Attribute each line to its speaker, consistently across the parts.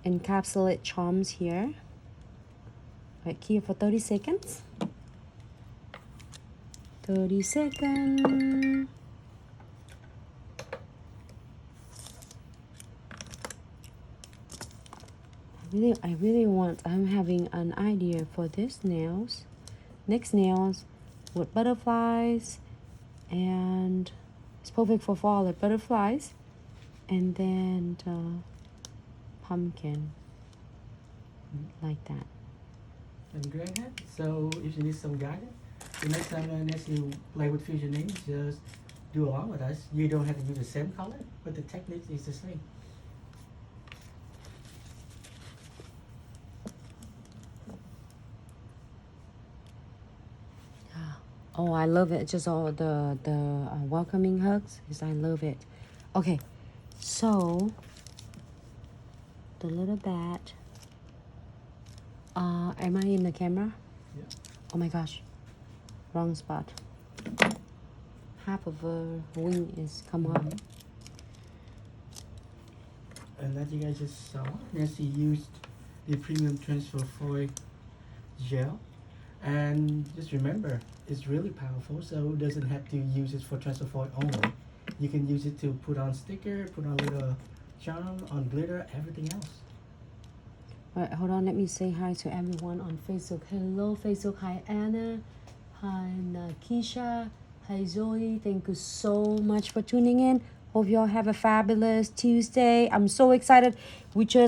Speaker 1: encapsulate charms here. Right here for 30 seconds. 30 seconds. I really want, I'm having an idea for this nails. Next nails with butterflies, and it's perfect for fall with butterflies, and then pumpkin, like that.
Speaker 2: And go ahead. So if you need some guidance, the next time next you play with fusion nails, just do along with us. You don't have to use the same color, but the technique is the same.
Speaker 1: Oh, I love it. Just all the welcoming hugs. Yes, I love it. Okay, so the little bat. Am I in the camera?
Speaker 2: Yeah.
Speaker 1: Oh my gosh, wrong spot. Half of her wing is come off.
Speaker 2: And that you guys just saw, Nancy used the premium transfer foil gel. And just remember, it's really powerful, so it doesn't have to use it for transfer foil only. You can use it to put on sticker, put on little charm, on glitter, everything else.
Speaker 1: All right, hold on. Let me say hi to everyone on Facebook. Hello, Facebook. Hi, Anna. Hi, Nakisha. Hi, Zoe. Thank you so much for tuning in. Hope you all have a fabulous Tuesday. I'm so excited.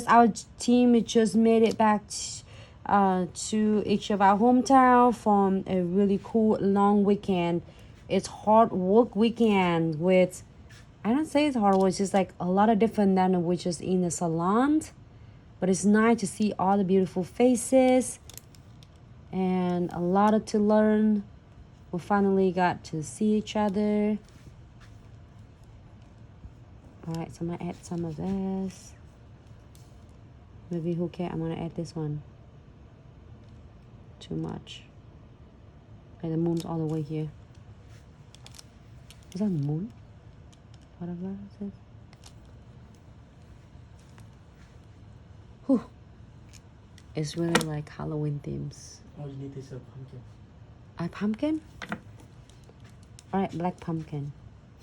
Speaker 1: Our team just made it back to each of our hometown from a really cool long weekend. It's hard work weekend with, I don't say it's hard work, it's just like a lot of different than which is in the salons. But it's nice to see all the beautiful faces and a lot to learn. We finally got to see each other. All right, so I'm gonna add some of this. Maybe who cares? I'm gonna add this one. Too much. Okay, the moon's all the way here. Is that the moon? Whatever it is. Whew. It's really like Halloween themes.
Speaker 2: All you need is a pumpkin.
Speaker 1: A pumpkin? Alright, black pumpkin.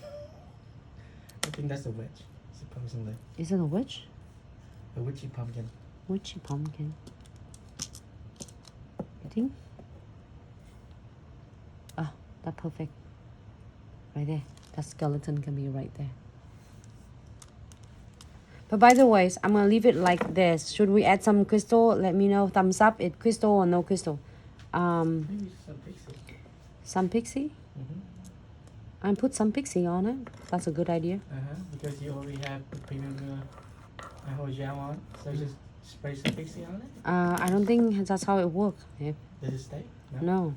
Speaker 2: I think that's a witch, supposedly.
Speaker 1: Is it a witch?
Speaker 2: A witchy pumpkin.
Speaker 1: Witchy pumpkin. You think? Oh, that's perfect. Right there. That skeleton can be right there. But by the way, I'm going to leave it like this. Should we add some crystal? Let me know. Thumbs up. It's crystal or no crystal.
Speaker 2: Maybe some pixie.
Speaker 1: Some pixie? And put some pixie on it. That's a good idea.
Speaker 2: Because you already have the premium whole gel on. So just spray some pixie on it?
Speaker 1: I don't think that's how it works. Yeah.
Speaker 2: Did it stay?
Speaker 1: No.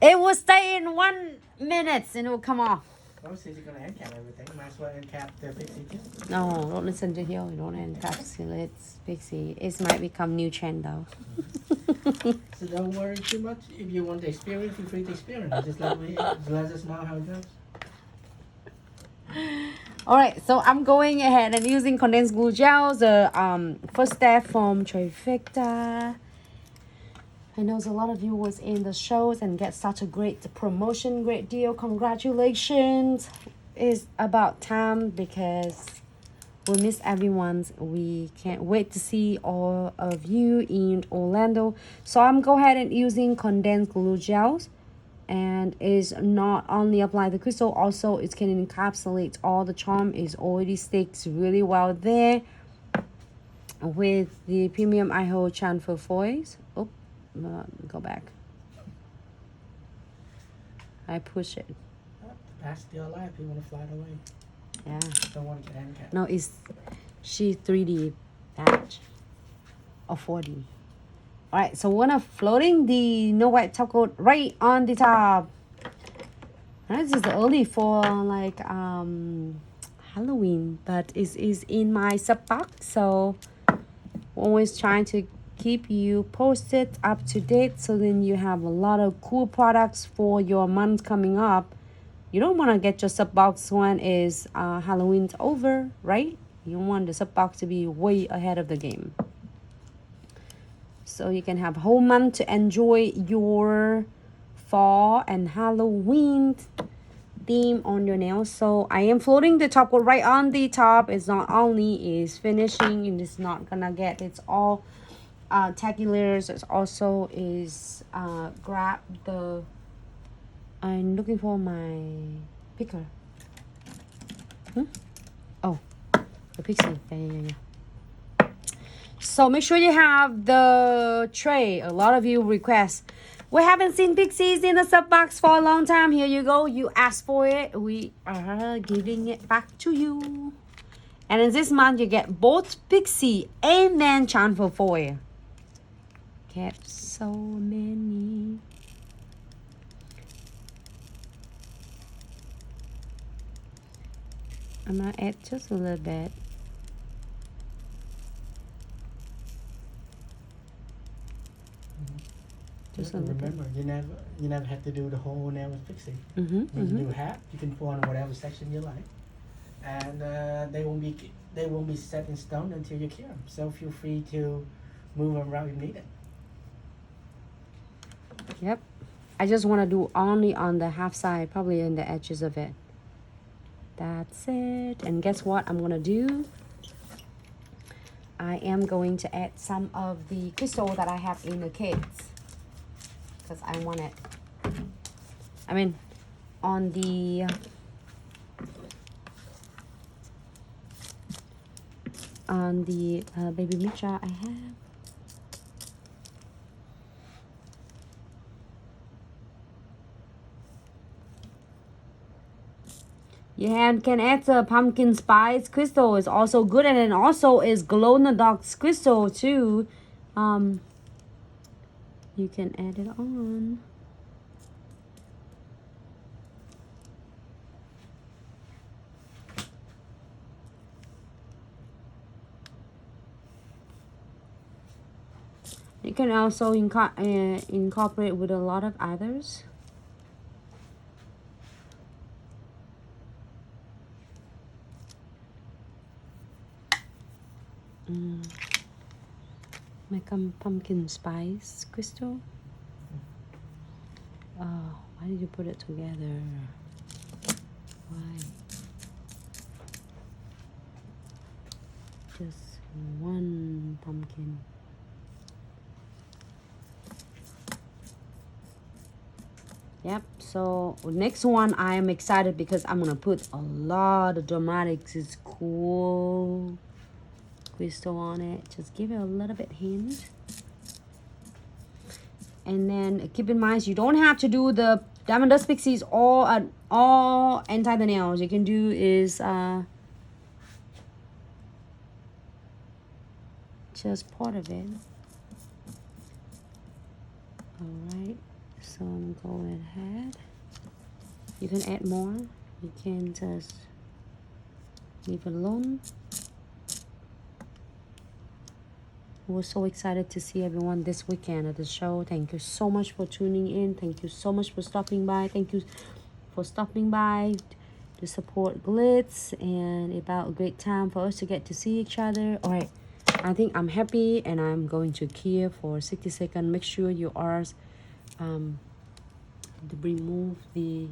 Speaker 1: It will stay in 1 minute and it will come off.
Speaker 2: Well, since you're going to end cap everything, might as well end cap the pixie too.
Speaker 1: No, don't listen to him. Don't encapsulate pixie. It might become new trend though.
Speaker 2: So don't worry too much. If you want to experience, feel free to experience. Just let us know how it goes.
Speaker 1: Alright, so I'm going ahead and using condensed glue gel, the first step from Trifecta. I know a lot of you was in the shows and get such a great promotion, great deal. Congratulations. It's about time because we miss everyone. We can't wait to see all of you in Orlando. So I'm go ahead and using condensed glue gels. And is not only apply the crystal, also it can encapsulate all the charm. Is already sticks really well there with the premium iHo transfer foils. Oh, go back. I push it.
Speaker 2: The bat's still alive. You want to fly it away.
Speaker 1: Yeah.
Speaker 2: Don't want to get handicapped.
Speaker 1: No, it's she 3D batch or 4D. Alright, so we're gonna floating the no white top coat right on the top. Alright, this is early for like Halloween, but it is in my sub box, so always trying to keep you posted, up to date, so then you have a lot of cool products for your month coming up. You don't want to get your sub box when is Halloween's over, right? You want the sub box to be way ahead of the game. So you can have a whole month to enjoy your fall and Halloween theme on your nails. So I am floating the top coat right on the top. It's not only is finishing and it's not gonna get, it's all tacky layers. It also is grab the, I'm looking for my picker. Oh, the Pixie. Yeah. So make sure you have the tray. A lot of you request. We haven't seen Pixies in the sub box for a long time. Here you go. You asked for it. We are giving it back to you. And in this month, you get both Pixie and then Chanful foil. Get so many. I'm gonna add just a little bit.
Speaker 2: Just remember, you never have to do the whole nail with Pixie. You do half. You can put on whatever section you like, and they won't be set in stone until you cure them. So feel free to move them around if needed.
Speaker 1: Yep. I just want to do only on the half side, probably in the edges of it. That's it. And guess what I'm gonna do? I am going to add some of the crystal that I have in the kits. Because I want it. I mean, on the baby mixture I have. You can add the pumpkin spice crystal is also good, and then also is glow in the dark crystal too. You can add it on. You can also incorporate with a lot of others. Make a pumpkin spice crystal. Oh, why did you put it together? Why? Just one pumpkin. Yep, so next one I am excited because I'm gonna put a lot of dramatics. It's cool crystal on it. Just give it a little bit hint. And then keep in mind, you don't have to do the Diamond Dust Pixies all inside the nails. You can do is just part of it. Alright, so I'm going ahead. You can add more. You can just leave it alone. We're so excited to see everyone this weekend at the show. Thank you so much for tuning in. Thank you so much for stopping by. Thank you for stopping by to support Glitz, and about a great time for us to get to see each other. All right, I think I'm happy, and I'm going to cure for 60 seconds. Make sure you are to remove the